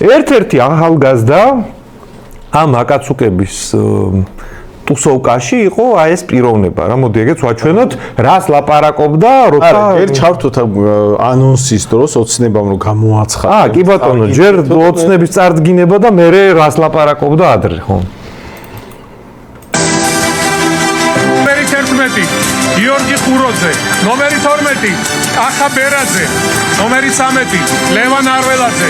ერთ-ერთი ახალგაზრდა ამ აკაცუკების ტუსოვკაში იყო აი ეს პიროვნება რა მოდი ეგეც ვაჩვენოთ რას ლაპარაკობდა როცა ერთ ჩავთოთ ანონსის დროს ოცნებამ რომ გამოაცხადა კი ბატონო ჯერ ოცნების წარდგინება და მე რას ლაპარაკობდა ადრე ხო ნომერი 11 გიორგი ხუროძე ნომერი 12 კახა ბერაძე ნომერი 13 ლევან არველაძე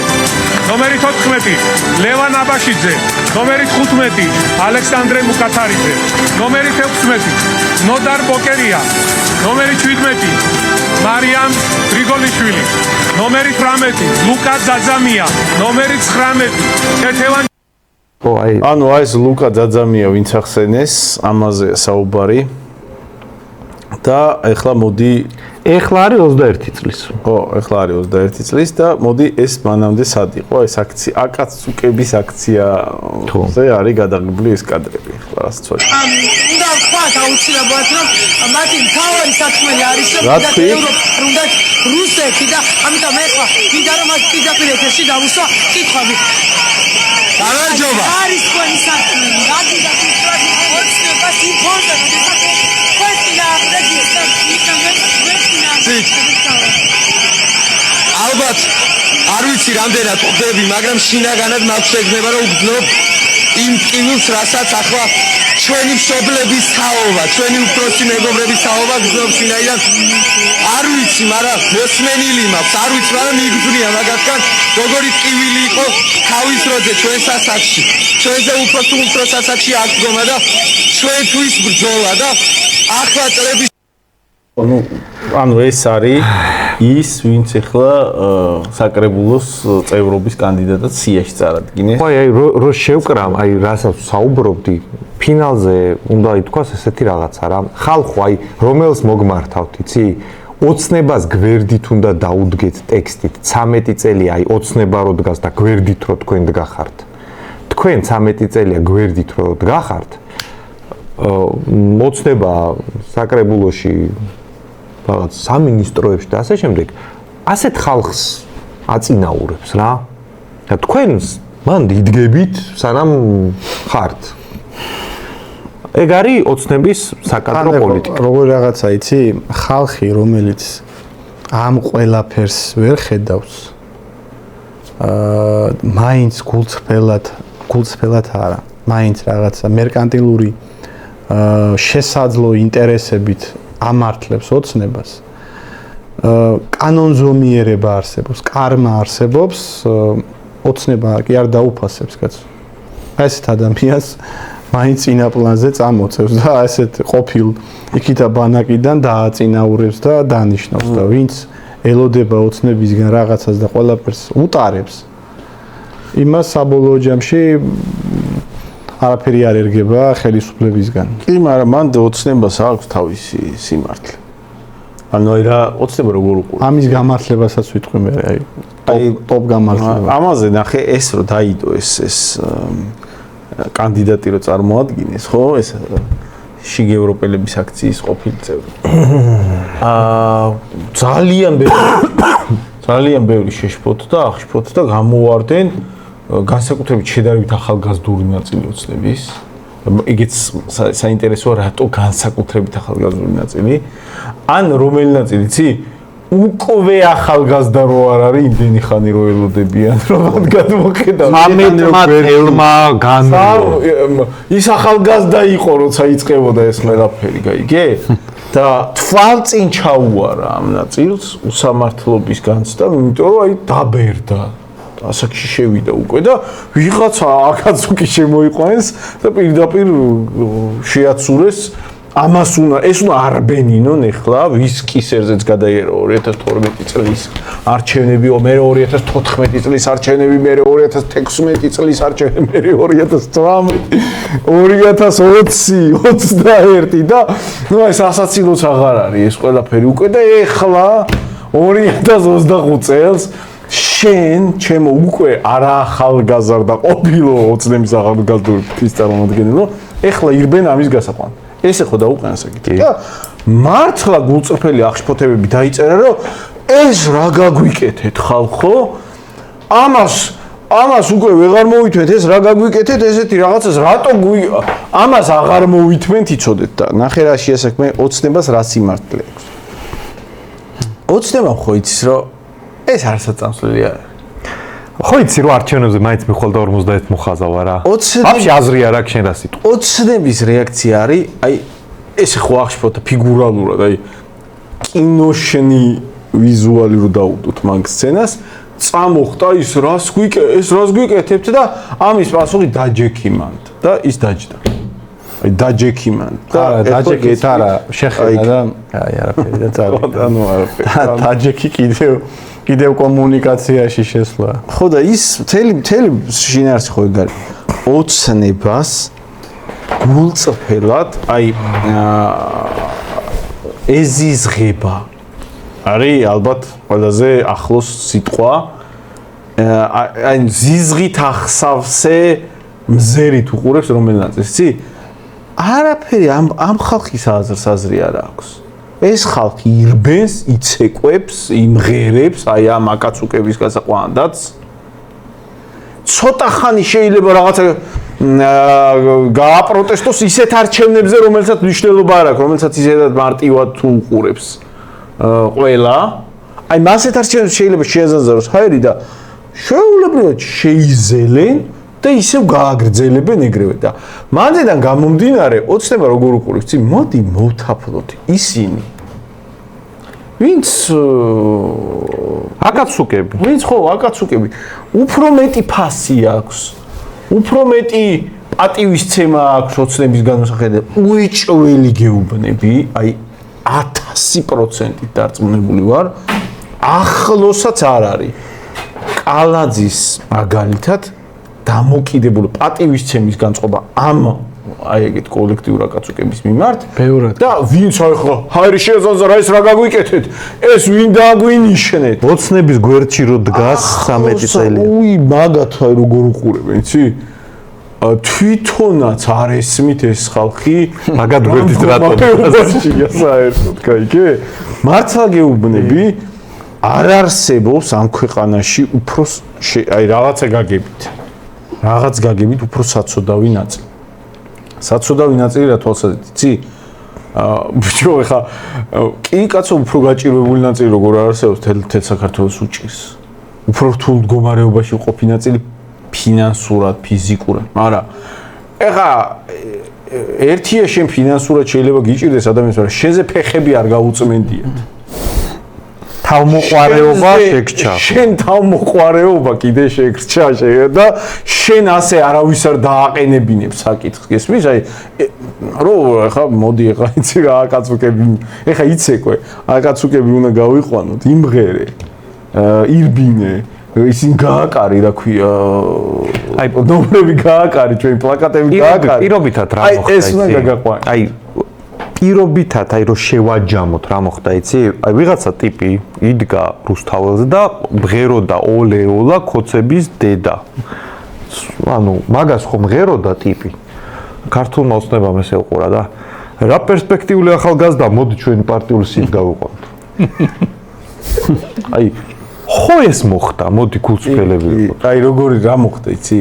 ნომერი 14 ლევან აბაშიძე ნომერი 15 ალექსანდრე მუკათარიძე ნომერი 16 ნოდარ ბოკერია ნომერი 17 მარიამ გრიგოლიშვილი ნომერი 18 ლუკა ძაძამია ნომერი 19 თეთევან ანუ ეს ლუკა ძაძამია ვინც ახსენეს ამაზე საუბარი და ეხლა მოდი ეხლა არის 21 წლის ხო ეხლა არის 21 წლის და მოდი ეს მანამდე სად იყო ეს აქცია აკაცუკების აქციაზე არის გადაღებული ეს კადრები ეხლა რას ცოტა უნდა ვთქვათ აუცილებლად რომ მათი მთავარი საქმე არის რომ უნდა რუსეთი და ამიტომ ეხლა მინდა რომ მას პირდაპირ ეთერში დავუსვა კითხვები გამარჯობა არის თქვენი საქმე რადგან თქვენ ოცნებას იმპორტებს ალბათ არ ვიცი რამდენად ხვდები, მაგრამ შინაგანად მაქვს ეგნება რომ ვგრძნობ იმ ტკივილს, რასაც ახლა ჩვენი მშობლების თაობა, ჩვენი უფროსი მეგობრების თაობა გრძნობს ვინაიდან არ ვიცი, მაგრამ მოსმენილი მაქვს, არ ვიცი, მაგრამ მიგძვნია მაგათგან როგორი ტკივილი იყო თავის დროზე ჩვენ სასახლეში. ჩვენზე უფრო სასახლეში აქ დგომა და ჩვენთვის ბრძოლა და ახლა წლების ანუ ეს არის ის ვინც ახლა საკრებულოს წევრობის კანდიდატად სიაში წარადგინეს. ხო აი რო შევკრამ აი რასაც საუბრობდი ფინალზე უნდა ითქვას ესეთი რაღაცა რა ხალხო აი რომელს მოგმართავთ იცი ოცნებას გვერდით უნდა დაუდგეთ ტექსტით 13 წელი აი ოცნება რო დგას და გვერდით რო თქვენ დგახართ თქვენ 13 წელია გვერდით რო დგახართ მოცნება საკრებულოში რაღაც სამინისტროებში და ასე შემდეგ ასეთ ხალხს აწინაურებს რა და თქვენს მან იდგებით სანამ ხართ ეგ არის ოცნების საკადრო პოლიტიკა როგორ რაღაცა იცი ხალხი რომელიც ამ ყველაფერს ვერ ხედავს მაინც გულწრფელად არა მაინც რაღაცა მერკანტილური შესაძლო ინტერესებით ამართლებს ოცნებას კანონზომიერება არსებობს კარმა არსებობს ოცნება კი არ დაუფასებს კაცო ესეთ ადამიანს მაინც წინა პლანზე წამოწევს და ესეთ ყოფილ იქითა ბანაკიდან დააწინაურებს და დანიშნავს და ვინც ელოდება ოცნებისგან რაღაცას და ყველაფერს უტარებს იმას საბოლოო ჯამში არაფერი არ ერგება ხელისუფლებისგან. კი, მაგრამ მან ოცნებას აქვს თავისი სიმართლე. ანუ აი რა ოცნება როგორ უყურებს? ამის გამართლებასაც ვიტყვი მე აი ტოპ გამართლება. ამაზე ნახე ეს რო დაიდო ეს კანდიდატი რო წარმოადგინეს, ხო? ეს შიგ ევროპელების აქციის ყოფილი წევრი. ძალიან ბევრი შეშფოთო და აღშფოთო და გამოვარდნენ განსაკუთრებით შედარებით ახალგაზრდული ნაწილი ოცნების. იგიც საინტერესოა რატო განსაკუთრებით ახალგაზრდული ნაწილი. ან რომელი ნაწილი, იცი? უკვე ახალგაზრდა რო არ არის, იმდენი ხანი რო ელოდებიან, რომ მათ გადმოხედავ. 13 ელმა განო. ის ახალგაზრდა იყო, როცა იწყებოდა ეს ყველაფერი, გაიგე? და თვალწინ ჩაუარა ამ ნაწილს უსამართლობის განცდა, იმიტომ რომ აი დაბერდა. ასაკში შევიდა უკვე და ვიღაცა აკაცუკი შემოიყვანეს და პირდაპირ შეაცურეს ამას ეს უნდა არბენინონ ეხლა ვის კისერზეც გადაიერო 2012 წლის არჩევნები მე 2014 წლის არჩევნები მე 2016 წლის არჩევნები მე 2018 2020 და ნუ ეს ასაცილოც აღარ არის ეს ყველაფერი უკვე და ეხლა 2025 წელს შენ ჩემო უკვე არაახალგაზრდა ყოფილო ოცნების ახალგაზრდობის წარმომადგენელო ეხლა ირბენ ამის გასაყვანად ეს ხო დაუყენა საკითხი და მართლა გულწრფელი აღშფოთებები დაიწერა რომ ეს რა გაგვიკეთეთ ხალხო ამას ამას უკვე ვეღარ მოვითმეთ, ეს რა გაგვიკეთეთ, ესეთი რაღაცას, რატო ამას აღარ მოვითმეთ, იცოდეთ და ნახე რა შეასაქმე ოცნებას რა სიმართლე აქვს. ოცნება ხო იცის რომ ეს არასაწამსვლელი არის. ხო იცი რომ არჩევნებზე მაინც მიხვალ და 51 მოხაზავა რა. ოცნები- აფში აზრი არ აქვს შენ რა სიტყვა. ოცნების რეაქცია არის, აი ეს ხო აღშფოთა ფიგურალურად, აი კინოშენი ვიზუალი რო დაუდოთ მაგ სცენას, წამოხდა ის რას გვიკეთებთ და ამის პასუხი დაჯექიმანთ და ის დაჯდა. აი დაჯექიმანთ და დაჯექით არა, შეხედა და აი არაფერი და წავიდა. ანუ არაფერი. დაჯექი კიდევ კომუნიკაციაში შესვლა. ხო და ის მთელი შინაარსი ხო ეგ არის. ოცნებას გულწრფელად, აი ეზიზღება არის ალბათ ყველაზე ახლოს სიტყვა. აი ზიზღით ახსავსე მზერით უყურებს რომელ ნაწილს, იცი? არაფერი ამ ხალხის აზრი არ აქვს. ეს ხალხი ირბენს, იცეკვებს, იმღერებს, აი ამ აკაცუკების გასაყვანადაც. ცოტა ხანი შეიძლება რაღაცა გააპროტესტოს ისეთ არჩევნებზე, რომელსაც მნიშვნელობა არ აქვს, რომელსაც ისედაც მარტივად თუ უყურებს ყველა. აი მასეთ არჩევნებს შეიძლება შეაზაროს ჰაერი და შეუულებრივად შეიზელენ და ისევ გააგრძელებენ ეგრევე და მანდიდან გამომდინარე ოცნება როგორ უყურებს, ცი მოდი მოვთაფლოთ ისინი ვინც აკაცუკები უფრო მეტი ფასი აქვს, უფრო მეტი პატივისცემა აქვს ოცნების განმსახედად, უეჭველი გეუბნები, აი 1000% დარწმუნებული ვარ, ახლოსაც არ არის კალაძის მაგალითად დამოკიდებული პატივისცემის განწყობა ამ აი ეგეთ კოლექტიურ აკაცუკების მიმართ და ვინც აი ხო ჰაერი შეაზარდა რა ეს რა გაგვიკეთეთ ეს ვინ დაგვინიშნეთ ოცნების გვერდში რო დგას 13 წელი. უი მაგათ აი როგორ უყურებენ იცი თვითონაც არ ესმით ეს ხალხი მაგათ გვერდით რატომ საერთოდ კაიგე მართლა გეუბნები არ არსებობს ამ ქვეყანაში უფრო აი რაღაცა გაგებით უფრო საცოდავი ნაწილი. საცოდავი ნაწილი რა თვალსაზრისით, იცი? ბიჭო, ეხა კი კაცო უფრო გაჭირვებული ნაწილი როგორ არ არსებობს თელ საქართველოს უჭირს. უფრო რთულ მდგომარეობაში ყოფი ნაწილი ფინანსურად, ფიზიკურად, მაგრამ ეხა ერთია შენ ფინანსურად შეიძლება გიჭირდეს ადამიანს, მაგრამ შენზე ფეხები არ გაუწმენდიათ. თავმოყარეობა შეგრჩა. შენ თავმოყარეობა კიდე შეგრჩა და შენ ასე არავის არ დააყენებინებ საკითხს. გესმის? აი რო ხა მოდი ხა იცი რა აკაცუკები. ეხა იცეკვე, აკაცუკები უნდა გავიყვანოთ, იმღერე. ირბინე, ისინი გააკარი, რა ქვია, აი ნომრები გააკარი, ჩვენ პლაკატები გააკარი. პირობითად რა მოხდა აი ეს უნდა გაგაყვანო. აი პირობითად აი რო შევაჯამოთ რა მოხდა იცი? აი ვიღაცა ტიპი იდგა რუსთაველზე და მღეროდა ოლეოლა ქოცების დედა. ანუ მაგას ხომ მღეროდა ტიპი. ქართულმა ოცნებამ ესე უყურა და რა პერსპექტიული ახალგაზრდა მოდი ჩვენი პარტიული სიტ გავიყვანოთ. აი ხო ეს მოხდა, მოდი გულწრფელები ვიყოთ. აი როგორი რა მოხდა იცი?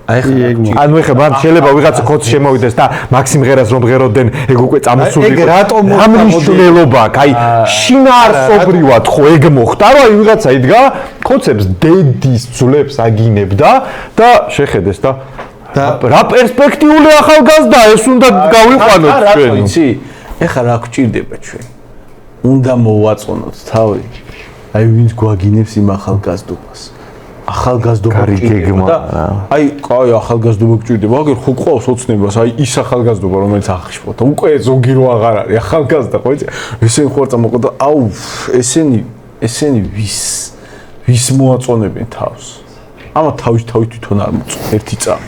აი ხა ანუ ეხლა მან შეიძლება ვიღაცა ქოც შემოვიდეს და მაქსიმ ღერას რომ ღეროდნენ ეგ უკვე წამოსული ეგ რატომ ამ მნიშვნელობა აქვს აი შინაარსობრივად ხო ეგ მოხდა რომ აი ვიღაცა იდგა ქოცებს დედის ძვლებს აგინებდა და შეხედეს და რა პერსპექტიული ახალგაზრდა ეს უნდა გავიყვანოთ ჩვენ იცი ეხლა რა გვჭირდება ჩვენ უნდა მოვაწონოთ თავი აი ვინც გვაგინებს იმ ახალგაზრდობას ახალგაზრდობა გეგმა აი კაი ახალგაზრდობა გჭირდება აგერ ხო ყავს ოცნებას აი ის ახალგაზრდობა რომელიც აღშფოთა უკვე ზოგი რო აღარ არის ახალგაზრდა ხო იცი ესენი ხო წამოყდა აუ ესენი ვის მოაწონებენ თავს ამა თავის თვითონ არ მოწონს ერთი წამი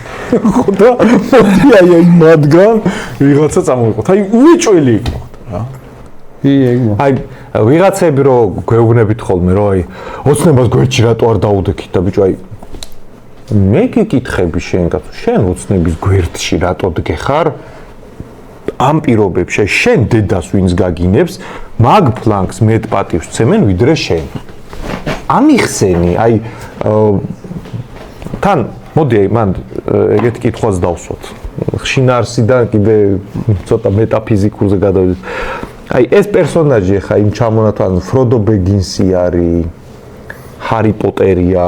ხო და მოდი აი მადგან ვიღაცა წამოიყოთ აი უეჭველი იყო რა აი ვიღაცები რო გვეუბნებით ხოლმე რომ აი ოცნებას გვერდში რატო არ დაუდექით და ბიჭო აი მე გიკითხები შენ კაცო შენ ოცნების გვერდში რატო დგეხარ ამ პირობებში შენ დედას ვინც გაგინებს მაგ ფლანგს მეტ პატივს ცემენ ვიდრე შენ ამიხსენი აი თან მოდი მან ეგეთი კითხვაც დავსვათ. შინაარსიდან კიდე ცოტა მეტაფიზიკურზე გადავიდეთ. აი ეს პერსონაჟი ხა იმ ჩამონათან ფროდო ბეგინსი არის, ჰარი პოტერია,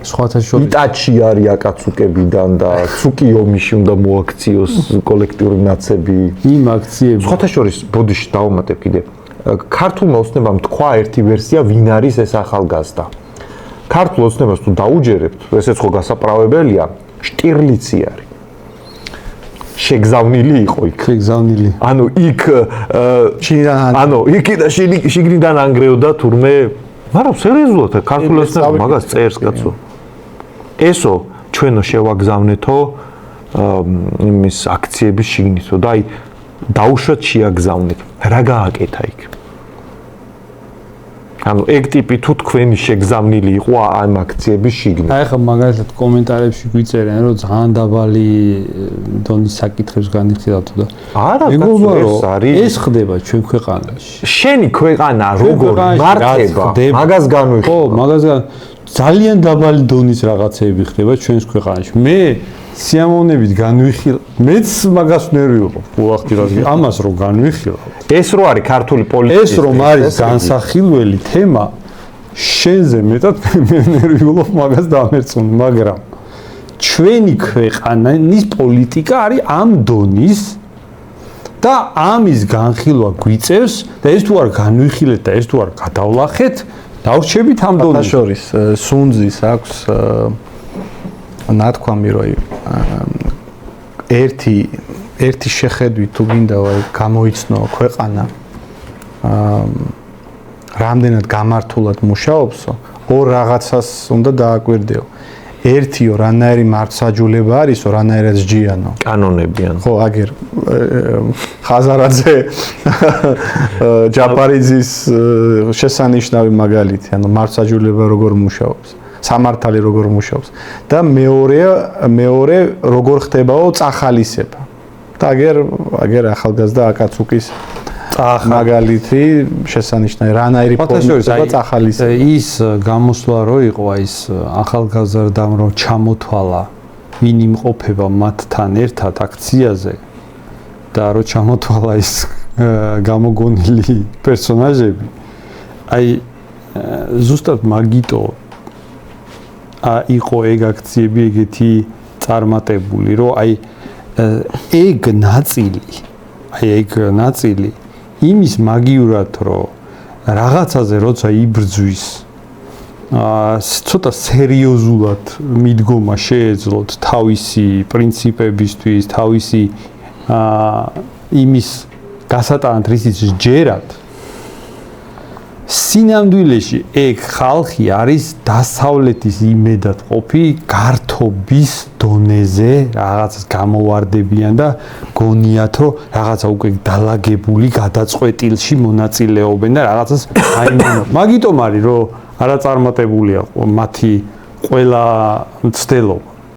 სხვათა შორის იტაჩი არის აკაცუკებიდან და ცუკი ომიში უნდა მოაქციოს კოლექტიური ნაცები. იმ აქციები სხვათა შორის ბოდიში დავუმატებ კიდე. ქართულმა ოცნებამ თქვა ერთი ვერსია, ვინ არის ეს ახალგაზრდა. ქართულ ოცნებას თუ დაუჯერებთ, ესეც ხო გასაправებელია, შტირლიცი არის. შეგზავნილი იყო იქ. შეგზავნილი. ანუ იქ შინიდან ანუ იქი და შიგნიდან ანგრეოდა თურმე, მაგრამ სერიოზულად ქართულ ოცნებამ მაგას წერს კაცო. ესო ჩვენო შევაგზავნეთო იმის აქციების შიგნითო და აი დაუშვათ შეაგზავნეთ. რა გააკეთა იქ? ანუ ეგ ტიპი თუ თქვენი შეგზავნილი იყო ამ აქციების შიგნით. აი ხა მაგალითად კომენტარებში გვიწერენ რომ ძალიან დაბალი დონის საკითხებს განიხილავთ და არა, მეგობრებო, ეს არის ეს ხდება ჩვენ ქვეყანაში. შენი ქვეყანა როგორ მართება? მაგას განვიხილავ. ხო, მაგას ძალიან დაბალი დონის რაღაცეები ხდება ჩვენს ქვეყანაში. მე სიამოვნებით განვიხილავ. მეც მაგას ნერვიულობ. უახტირას ამას რო განვიხილავ. ეს რო არის ქართული პოლიტიკის. ეს რომ არის განსახილველი თემა, შენზე მეტად მე ნერვიულობ მაგას დამერწმუნ, მაგრამ ჩვენი ქვეყანის პოლიტიკა არის ამ დონის და ამის განხილვა გვიწევს და ეს თუ არ განვიხილეთ და ეს თუ არ გადავლახეთ, დავრჩებით ამ დონეზე. შორის სუნძის აქვს ნათქვამი რომ ერთი შეხედვით თუ გინდა გამოიცნო ქვეყანა რამდენად გამართულად მუშაობსო, ორ რაღაცას უნდა დააკვირდეო. ერთიო რანაირი მართსაჯულება არისო, რანაირად სჯიანო. კანონებიან. ხო, აგერ ხაზარაძე ჯაფარიძის შესანიშნავი მაგალითი, ანუ მართსაჯულება როგორ მუშაობს, სამართალი როგორ მუშაობს და მეორე როგორ ხდებაო წახალისება. და აგერ ახალგაზრდა აკაცუკის მაგალითი შესანიშნავი რანაირი პოლიტიკა წახალისება. ის გამოსვლა რო იყო აი ეს ახალგაზრდამ რო ჩამოთვალა ვინ იმყოფება მათთან ერთად აქციაზე და რო ჩამოთვალა ის გამოგონილი პერსონაჟები აი ზუსტად მაგიტო იყო ეგ აქციები ეგეთი წარმატებული რომ აი ეგ ნაწილი იმის მაგიურად რომ რაღაცაზე როცა იბრძვის ცოტა სერიოზულად მიდგომა შეეძლოთ თავისი პრინციპებისთვის, თავისი იმის გასატანად რისიც ჯერად სინამდვილეში ეგ ხალხი არის დასავლეთის იმედად ყოფი გართობის დონეზე რაღაცას გამოვარდებიან და გონიათ რომ რაღაცა უკვე დალაგებული გადაწყვეტილში მონაწილეობენ და რაღაცას აიმენობენ. მაგიტომ არის რომ არა წარმატებულია მათი ყველა მცდელობა.